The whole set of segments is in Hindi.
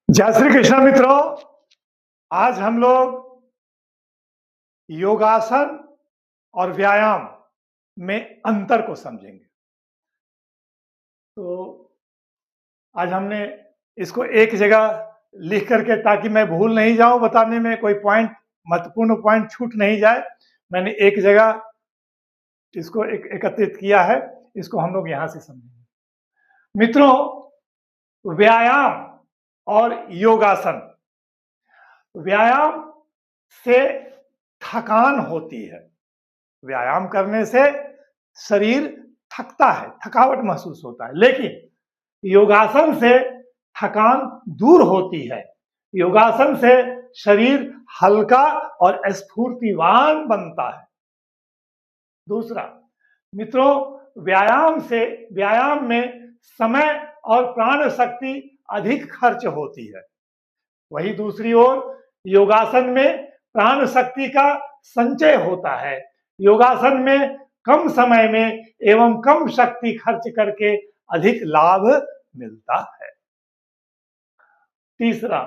जय श्री कृष्ण मित्रों। आज हम लोग योगासन और व्यायाम में अंतर को समझेंगे। तो आज हमने इसको एक जगह लिख करके, ताकि मैं भूल नहीं जाऊं बताने में, कोई पॉइंट, महत्वपूर्ण पॉइंट छूट नहीं जाए, मैंने एक जगह इसको एकत्रित किया है। इसको हम लोग यहां से समझेंगे। मित्रों, व्यायाम और योगासन, व्यायाम से थकान होती है। व्यायाम करने से शरीर थकता है, थकावट महसूस होता है, लेकिन योगासन से थकान दूर होती है। योगासन से शरीर हल्का और स्फूर्तिवान बनता है। दूसरा, मित्रों, व्यायाम में समय और प्राण शक्ति अधिक खर्च होती है। वही दूसरी ओर योगासन में प्राण शक्ति का संचय होता है। योगासन में कम समय में एवं कम शक्ति खर्च करके अधिक लाभ मिलता है। तीसरा,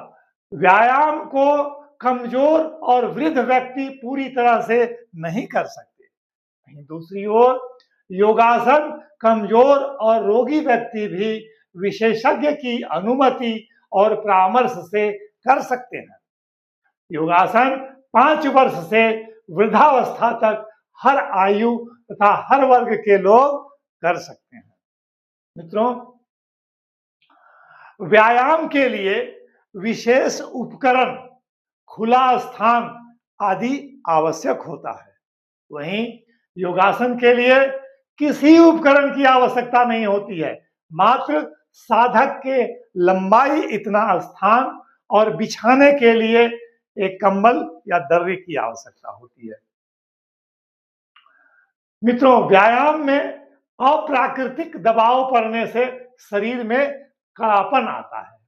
व्यायाम को कमजोर और वृद्ध व्यक्ति पूरी तरह से नहीं कर सकते। वहीं दूसरी ओर योगासन कमजोर और रोगी व्यक्ति भी विशेषज्ञ की अनुमति और परामर्श से कर सकते हैं। योगासन 5 वर्ष से वृद्धावस्था तक हर आयु तथा हर वर्ग के लोग कर सकते हैं। मित्रों, व्यायाम के लिए विशेष उपकरण, खुला स्थान आदि आवश्यक होता है। वहीं योगासन के लिए किसी उपकरण की आवश्यकता नहीं होती है। मात्र साधक के लंबाई इतना स्थान और बिछाने के लिए एक कंबल या दर्री की आवश्यकता होती है। मित्रों, व्यायाम में अप्राकृतिक दबाव पड़ने से शरीर में कड़ापन आता है,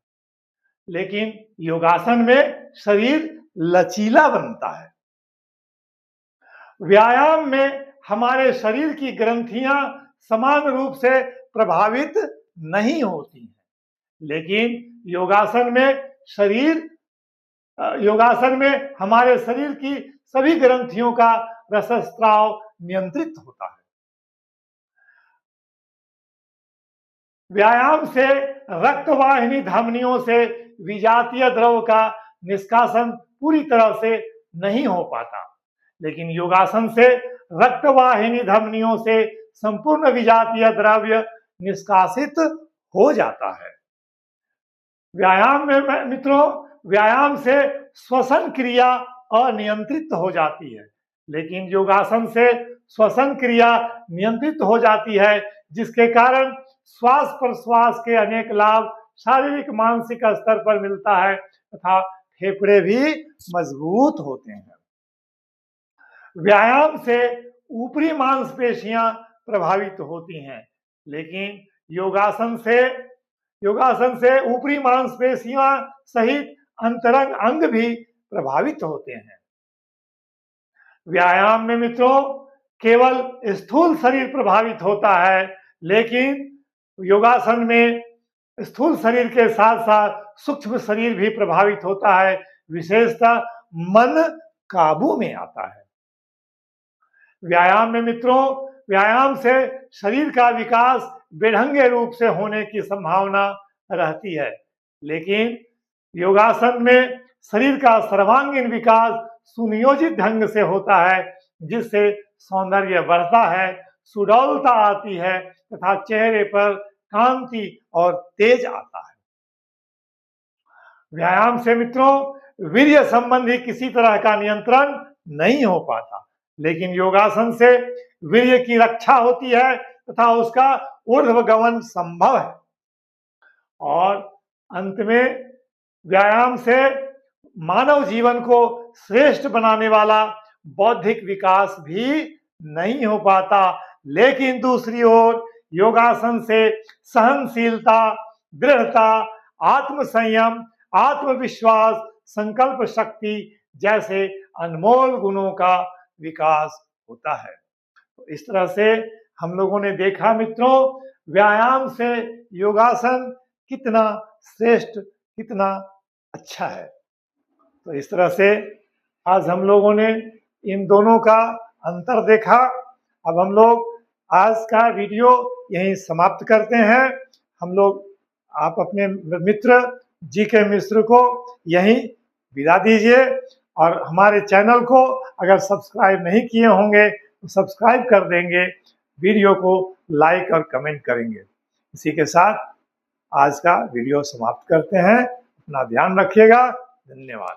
लेकिन योगासन में शरीर लचीला बनता है। व्यायाम में हमारे शरीर की ग्रंथियां समान रूप से प्रभावित नहीं होती हैं, लेकिन योगासन में हमारे शरीर की सभी ग्रंथियों का रसस्राव नियंत्रित होता है। व्यायाम से रक्तवाहिनी धमनियों से विजातीय द्रव का निष्कासन पूरी तरह से नहीं हो पाता, लेकिन योगासन से रक्तवाहिनी धमनियों से संपूर्ण विजातीय द्रव्य निष्कासित हो जाता है। व्यायाम से श्वसन क्रिया अनियंत्रित हो जाती है, लेकिन योगासन से श्वसन क्रिया नियंत्रित हो जाती है, जिसके कारण श्वास प्रश्वास के अनेक लाभ शारीरिक मानसिक स्तर पर मिलता है तथा फेफड़े भी मजबूत होते हैं। व्यायाम से ऊपरी मांसपेशियां प्रभावित होती हैं, लेकिन योगासन से ऊपरी मांसपेशियां सहित अंतरंग अंग भी प्रभावित होते हैं। व्यायाम में मित्रों केवल स्थूल शरीर प्रभावित होता है, लेकिन योगासन में स्थूल शरीर के साथ साथ सूक्ष्म शरीर भी प्रभावित होता है। विशेषतः मन काबू में आता है। व्यायाम से शरीर का विकास बेढंगे रूप से होने की संभावना रहती है, लेकिन योगासन में शरीर का सर्वांगीण विकास सुनियोजित ढंग से होता है, जिससे सौंदर्य बढ़ता है, सुडौलता आती है तथा चेहरे पर कांति और तेज आता है। व्यायाम से मित्रों वीर्य संबंधी किसी तरह का नियंत्रण नहीं हो पाता, लेकिन योगासन से वीर्य की रक्षा होती है तथा उसका ऊर्ध्वगमन संभव है। और अंत में व्यायाम से मानव जीवन को श्रेष्ठ बनाने वाला बौद्धिक विकास भी नहीं हो पाता, लेकिन दूसरी ओर योगासन से सहनशीलता, दृढ़ता, आत्मसंयम, आत्मविश्वास, संकल्प शक्ति जैसे अनमोल गुणों का विकास होता है। तो इस तरह से हम लोगों ने देखा मित्रों, व्यायाम से योगासन कितना श्रेष्ठ, कितना अच्छा है। तो इस तरह से आज हम लोगों ने इन दोनों का अंतर देखा। अब हम लोग आज का वीडियो यहीं समाप्त करते हैं। हम लोग आप अपने मित्र जीके मिश्र को यहीं विदा दीजिए और हमारे चैनल को अगर सब्सक्राइब नहीं किए होंगे तो सब्सक्राइब कर देंगे, वीडियो को लाइक और कमेंट करेंगे। इसी के साथ आज का वीडियो समाप्त करते हैं। अपना ध्यान रखिएगा। धन्यवाद।